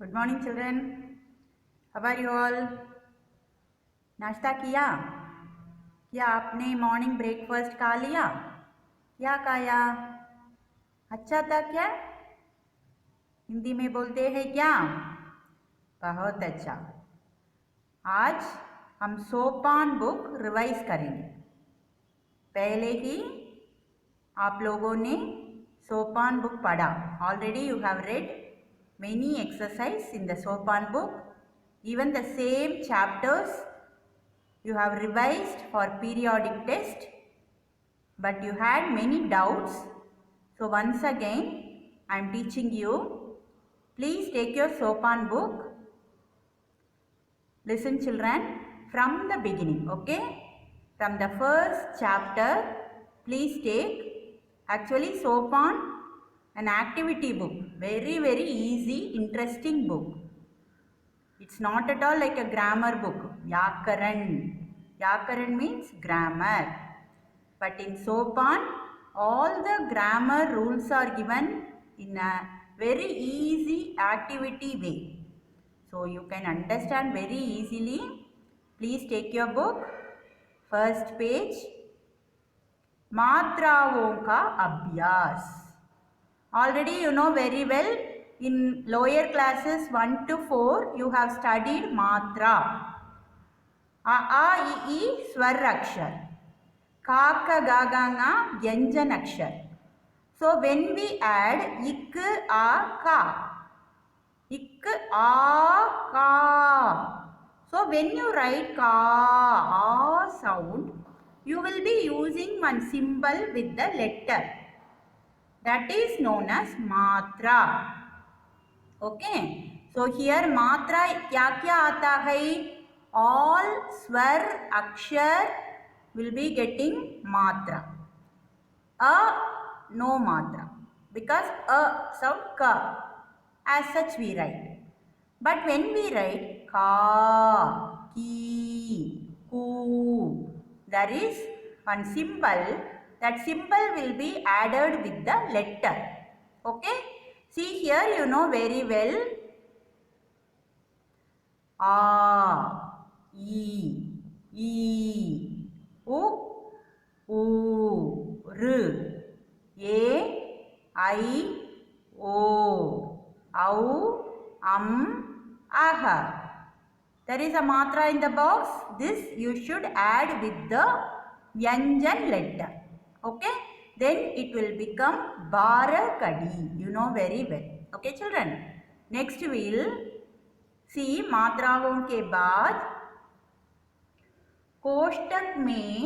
Good morning children. How are you all? नाश्ता किया? क्या आपने मॉर्निंग ब्रेकफास्ट खा लिया? क्या खाया? अच्छा था क्या? हिंदी में बोलते हैं क्या? बहुत अच्छा। आज हम सोपान बुक रिवाइज करेंगे। पहले ही आप लोगों ने सोपान बुक पढ़ा। Already you have read many exercise in the sopan book. Even the same chapters you have revised for periodic test, but you had many doubts. So once again I am teaching you. Please take your sopan book. Listen children from the beginning, okay? From the first chapter, please take. Actually sopan an activity book, very easy, interesting book. It's not at all like a grammar book. Yakaran. Yakaran means grammar. But in Sopan, all the grammar rules are given in a very easy activity way. So you can understand very easily. Please take your book. First page. मात्राओं का अभ्यास. Already you know very well, in lower classes 1 to 4 you have studied matra. A, I, E swar akshar. Ka, ka, ga, ga, nga vyanjan akshar. So when we add ik, a, ka. Ik, a, ka. So when you write ka, a sound, you will be using one symbol with the letter. That is known as matra. Okay. So here matra क्या क्या आता है? All swar akshar will be getting matra. A no matra because a sound ka. As such we write. But when we write ka, ki, ku, there is one symbol. That symbol will be added with the letter. Okay? See here you know very well. A, E, U, R, A, I, O, Au, Aha. There is a matra in the box. This you should add with the Vyanjan letter. Okay? Then it will become Barakadi. You know very well. Okay children? Next we will see मात्राओं के बाद कोष्टक में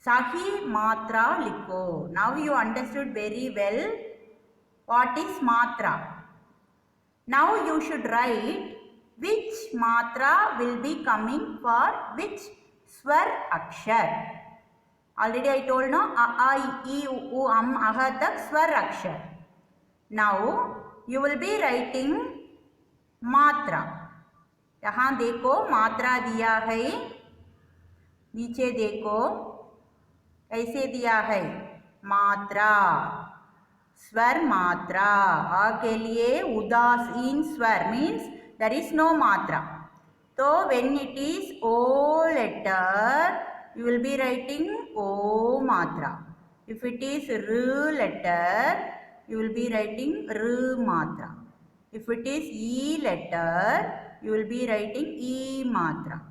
सही मात्रा लिखो. Now you understood very well what is matra. Now you should write which matra will be coming for which swar akshar. Already I told no, a, I, E, U, aha tak swar akshar. Now you will be writing मात्रा. यहाँ देखो मात्रा दिया है, नीचे देखो कैसे दिया है मात्रा, स्वर मात्रा. आ के लिए उदासीन स्वर means there is no matra. So when it is O letter, you will be writing O matra. If it is R letter, you will be writing R matra. If it is E letter, you will be writing E matra.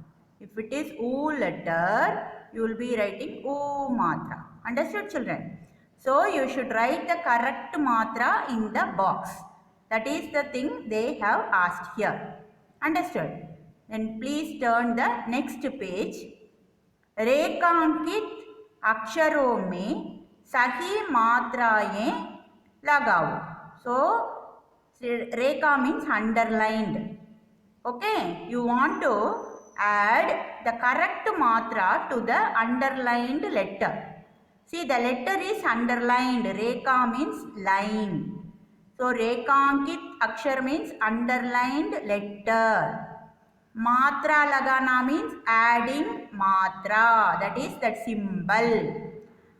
If it is U letter, you will be writing U matra. Understood children? So you should write the correct matra in the box. That is the thing they have asked here. Understood? Then please turn the next page. रेखांकित अक्षरों में सही मात्राएं लगाओ. So Rekha means underlined. Okay, you want to add the correct matra to the underlined letter. See, the letter is underlined. Rekha means line. So Rekhankit akshar means underlined letter. Matra lagana means adding matra. That is that symbol.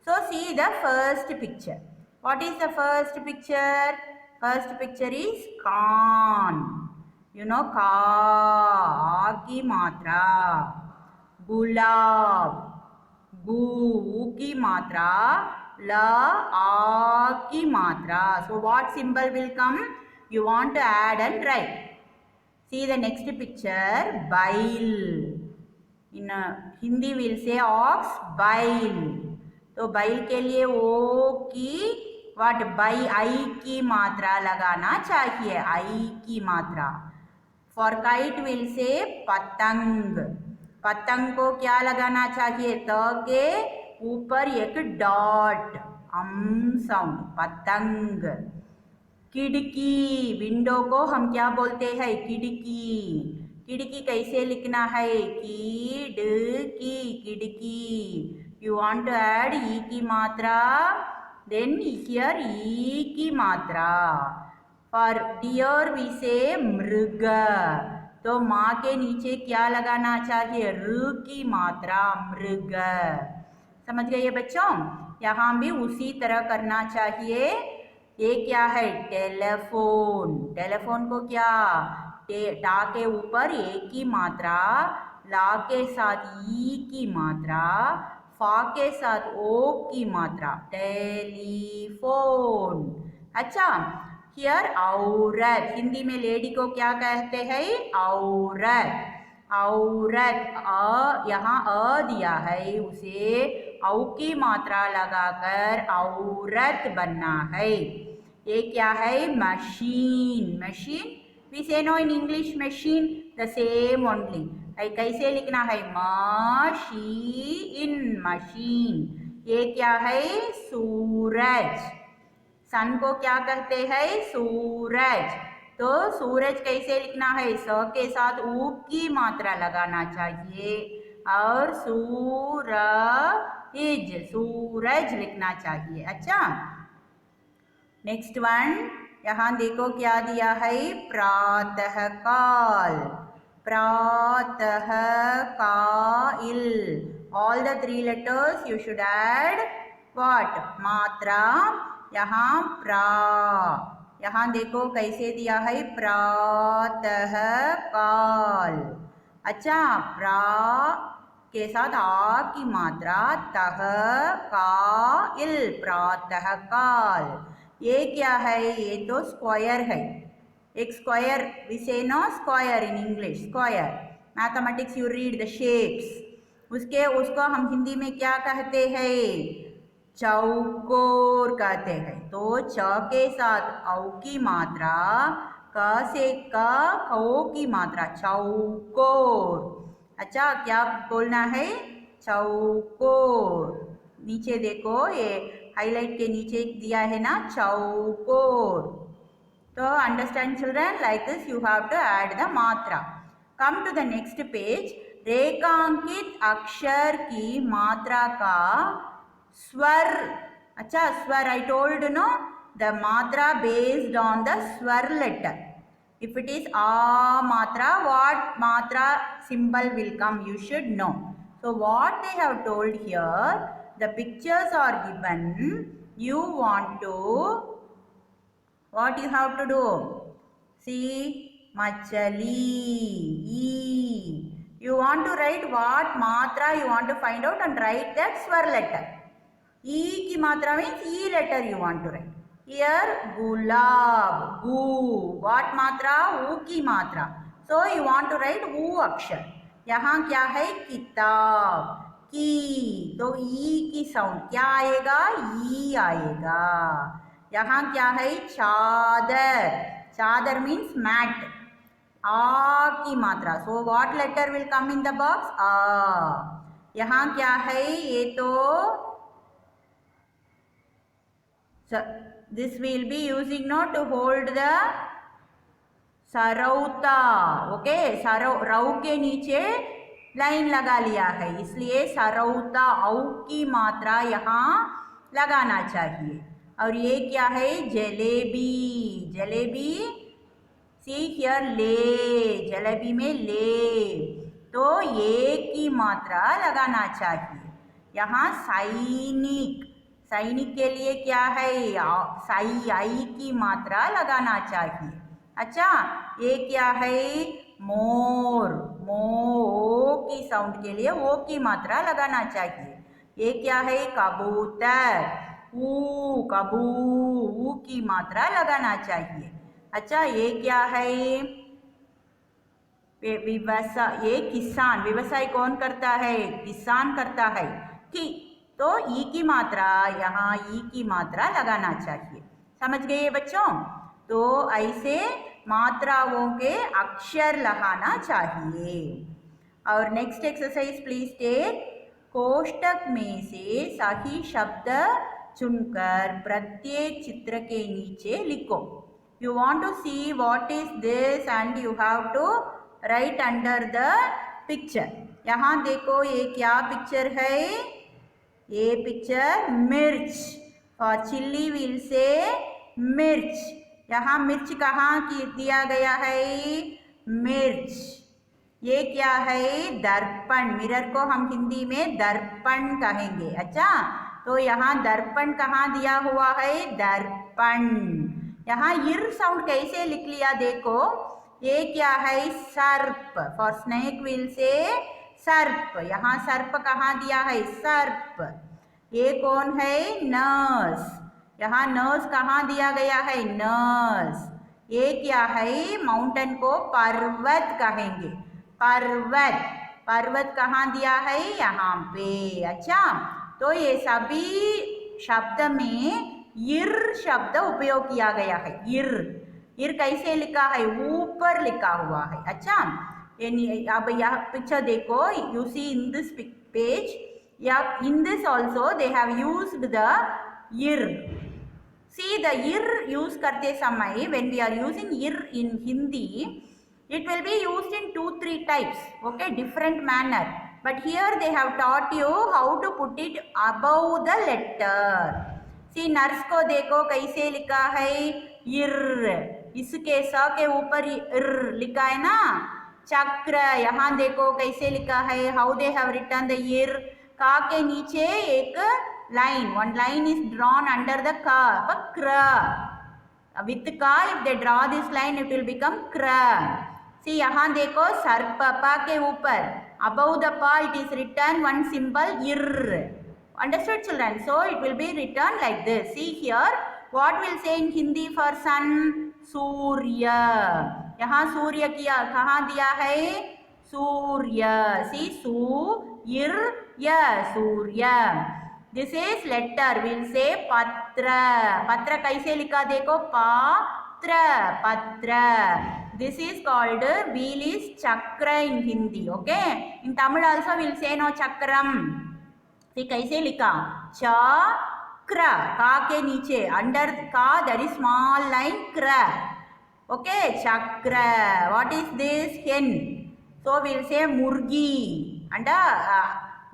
So see the first picture. What is the first picture? First picture is कान, you know का, आ की मात्रा, गुलाब, गु, ऊ की मात्रा, ल, आ की मात्रा. So what symbol will come? You want to add and write. See the next picture, bail. In Hindi we'll say ox, bail. तो बैल के लिए ओ की व्हाट बाई आई की मात्रा लगाना चाहिए, आई की मात्रा. फॉर काइट विल से पतंग, पतंग को क्या लगाना चाहिए, त के ऊपर एक डॉट, साउंड, पतंग. खिड़की, विंडो को हम क्या बोलते हैं, खिड़की. खिड़की कैसे लिखना है, की, खिड़की. You want to add e की मात्रा, then here e की मात्रा. For deer we say मृग, तो माँ के नीचे क्या लगाना चाहिए, र की मात्रा, मृग. समझ गए बच्चों? यहाँ भी उसी तरह करना चाहिए. ये क्या है, टेलीफोन. टेलीफोन को क्या, टा के ऊपर ए की मात्रा, ला के साथ ई की मात्रा, फा के साथ ओ की मात्रा, टेलीफोन. अच्छा, हियर औरत, हिंदी में लेडी को क्या कहते हैं, औरत. औरत, यहाँ अ दिया है, उसे औ की मात्रा लगाकर औरत बनना है. ये क्या है, machine. Machine we say no in English machine, the same only. कैसे लिखना है, मशीन, मशीन. ये क्या है, सूरज. सन को क्या कहते हैं, सूरज. तो सूरज कैसे लिखना है, स के साथ ऊ की मात्रा लगाना चाहिए और सूरज, सूरज लिखना चाहिए. अच्छा, नेक्स्ट वन, यहाँ देखो क्या दिया है, प्रातः काल. प्रातः काल. All the 3 letters you should add what, मात्रा. यहाँ प्रा, यहाँ देखो कैसे दिया है, प्रातः काल. अच्छा, प्रा के साथ आ की मात्रा, तह का इल, प्रातः काल. ये क्या है, ये तो स्क्वायर है. एक square, we say no square in English, square. Mathematics you read the shapes. उसको हम हिंदी में क्या कहते हैं, चौकोर कहते हैं. तो च के साथ औ की मात्रा, क से क, खो की मात्रा, चौकोर. अच्छा, क्या बोलना है, चौकोर. नीचे देखो, ये हाईलाइट के नीचे दिया है ना, चौकोर. तो understand children, like this you have to add the मात्रा. Come to the next page. रेखांकित अक्षर की मात्रा का स्वर. अच्छा, स्वर आई टोल्ड नो, द मात्रा बेस्ड ऑन द स्वर letter. If it is a matra, what matra symbol will come, you should know. So what they have told here, the pictures are given. You want to, what you have to do? See, machali, e. You want to write what matra you want to find out and write that swar letter. E ki matra means E letter you want to write. Here gulab, gu. What matra? U की मात्रा. So you want to write U अक्षर. यहाँ क्या है? किताब, की. तो ई की साउंड क्या आएगा? ई आएगा. यहाँ क्या है? चादर. चादर मीन्स मैट. आ की मात्रा. So what letter will come in the box? आ. यहाँ क्या है? ये तो this will be using now to hold the सरौता. ओके, रऊ के नीचे लाइन लगा लिया है, इसलिए सरौता औ की मात्रा यहाँ लगाना चाहिए. और ये क्या है? जलेबी. जलेबी, सी हियर ले. जलेबी में ले. तो ये की मात्रा लगाना चाहिए. यहाँ सैनिक. सैनिक के लिए क्या है, साई आई की मात्रा लगाना चाहिए। अच्छा, ये क्या है, मोर, मो की साउंड के लिए ओ की मात्रा लगाना चाहिए। ये क्या है, कबूतर, ऊ कबू, ऊ की मात्रा लगाना चाहिए। अच्छा, ये क्या है, व्यवसाय, ये किसान, व्यवसाय कौन करता है, किसान करता है। कि तो ई की मात्रा, यहाँ ई की मात्रा लगाना चाहिए। समझ गए बच्चों? तो ऐसे मात्राओं के अक्षर लगाना चाहिए। और नेक्स्ट एक्सरसाइज प्लीज टेक, कोष्टक में से सही शब्द चुनकर प्रत्येक चित्र के नीचे लिखो। You want to see what is this and you have to write under the picture. यहाँ देखो ये क्या पिक्चर है, ये पिक्चर मिर्च, फॉर चिल्ली विल से मिर्च। यहाँ मिर्च कहाँ की दिया गया है, मिर्च। ये क्या है, दर्पण, मिरर को हम हिंदी में दर्पण कहेंगे। अच्छा, तो यहाँ दर्पण कहाँ दिया हुआ है, दर्पण। यहाँ इर साउंड कैसे लिख लिया देखो, ये क्या है, सर्प, फॉर स्नेक विल से सर्प। यहाँ सर्प कहाँ दिया है, सर्प। ये कौन है, नर्स, यहाँ नर्स कहाँ दिया गया है, नर्स। ये क्या है, माउंटेन को पर्वत कहेंगे, पर्वत, पर्वत कहाँ दिया है, यहाँ पे। अच्छा, तो ये सभी शब्द में इर शब्द उपयोग किया गया है। इर, इर कैसे लिखा है, ऊपर लिखा हुआ है। अच्छा, अब यह पिक्चर देखो, you see in this page, या in this also they have used the इर। See, the ir use करते समय, when we are using ir in Hindi, it will be used in 2-3 types, okay, different manner. But here they have taught you how to put it above the letter. See, nurse को देखो कैसे लिखा है, ir, इसके स के ऊपर ir लिखा है ना, चक्र। यहाँ देखो कैसे लिखा है, how they have written the ir, का के नीचे एक line, one line is drawn under the ka, kra. With ka, if they draw this line, it will become kra. See, यहाँ देखो सर्प, पा के ऊपर, above the pa it is written one symbol ir. Understood children? So it will be written like this. See here, what will say in Hindi for sun? सूर्य। यहाँ सूर्य किया कहाँ दिया है, सूर्य। See, su, ir, ya, Surya. This is letter, will say patra, patra कैसे लिखा देखो, patra, patra. This is called, wheel is chakra in Hindi, okay. In Tamil also will say no chakram. See कैसे लिखा, chakra, का के नीचे under का there is small line kra, okay, chakra. What is this, hen, so we'll say murgi, and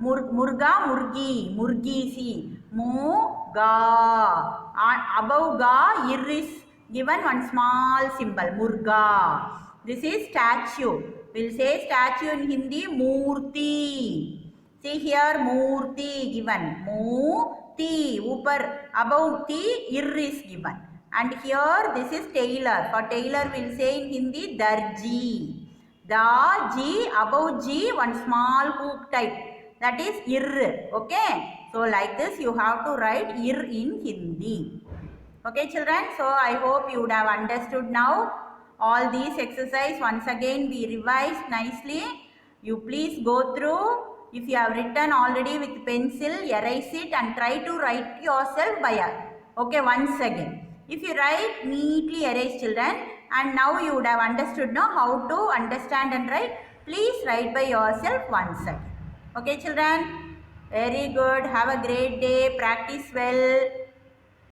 murga, murgi, murgi. See, mu, ga, above ga, ir is given one small symbol, murga. This is statue, we'll say statue in Hindi, murti. See here, murti given, mu-ti, upar, above ti, ir is given. And here this is tailor, for tailor we'll say in Hindi, darji. Da, ji, above ji, one small hook type, that is ir, okay. So like this you have to write ir in Hindi. Okay children, so I hope you would have understood now. All these exercise once again we revised nicely. You please go through. If you have written already with pencil, erase it and try to write yourself by okay, once again. If you write, neatly erase children, and now you would have understood now how to understand and write. Please write by yourself once again. Okay children, very good. Have a great day. Practice well.